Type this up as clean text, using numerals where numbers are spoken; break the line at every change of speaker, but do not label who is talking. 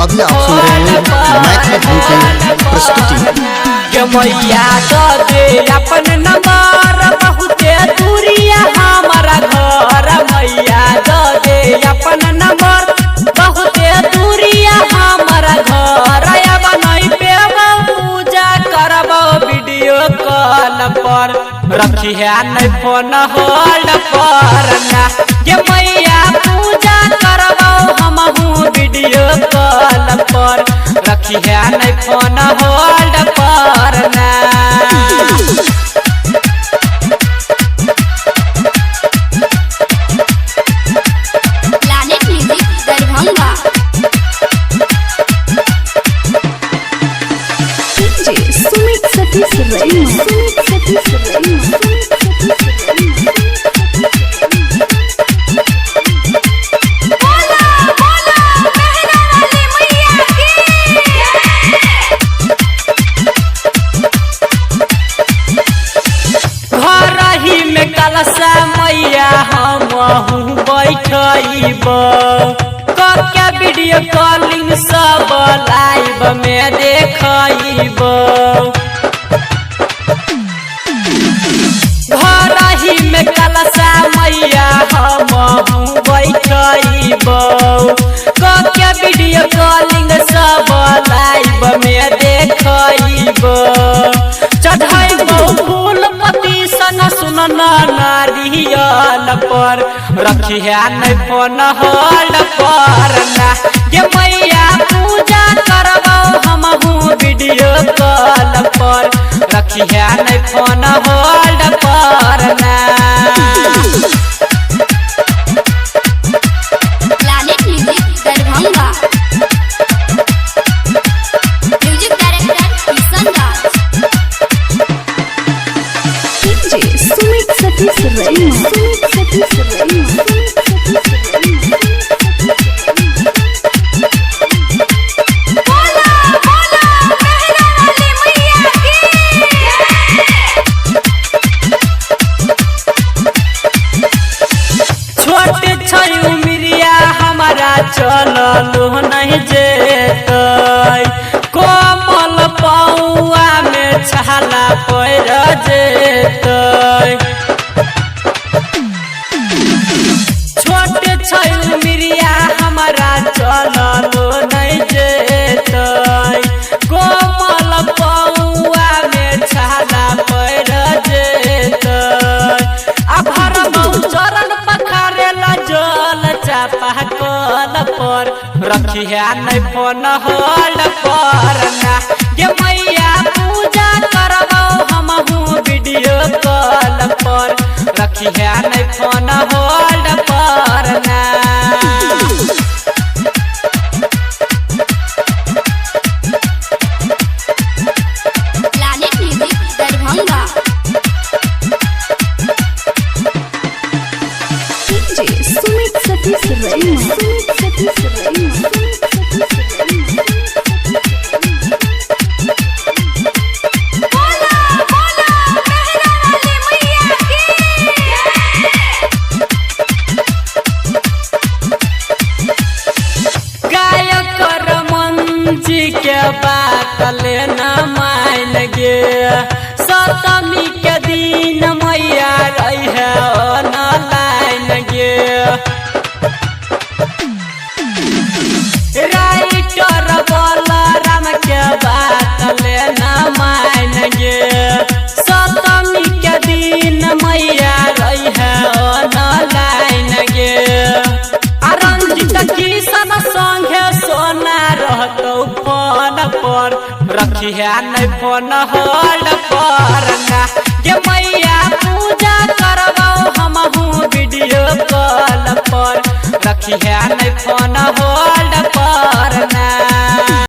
अभी आप सुन रहे हैं मैथिली धुन की प्रस्तुति।
मैया तो दे अपन नंबर बहुते दूरिया हमारा घर, मैया तो दे अपन नंबर बहुते दूरिया हमारा घर। अब नहीं पेबो पूजा करबो वीडियो कॉल पर, रखी है नहीं फोन होल्ड पर ना। ये मैया पूजा करबो हमहू वीडियो कॉल पर, रखी है नहीं फोन होल्ड पर ना। कलसा मैया हमहू बैठब कके वीडियो कॉलिंग सब लाइव में देखब। घर ही में कलसा मैया हमहू बैठब कके वीडियो कॉलिंग सब लाइव में देखब। चढ़ाइबो फूल पति सन सुनन नारियल पर, रखी है नहीं फोन होल्ड पर ना। ये मैया पूजा करबो हमहू वीडियो कॉल पर, रखी है नहीं फोन होल्ड पर ना। छोटे छयू मिरिया हमारा चललो नहीं जेतै, कोमल पौआ में छाला पैर जेतै। छोटे छयू मिरिया हमारा चललो नहीं जेतै, कोमल पौआ में छाला पैर जेतै। आभर चरण पखारेला जल चापा कल पर, रखी है नहीं फोन होल्ड पर ना। ये मैया पूजा करबो हमहू वीडियो कॉल पर, रखी है नहीं फोन होल्ड पर ना। के बात लेना मान गे, सप्तमी के दिन मैया रही है ऑनलाइन गे। राइटर बलराम के बात लेना मान गे, सप्तमी के दिन मैया रही है ऑनलाइन गे। रंजित किशन संगे सोना रहतो फोन पर, रखी है नहीं फोन होल्ड पर ना। ये मैया पूजा करबो हमहू वीडियो कॉल पर, रखी है नहीं फोन होल्ड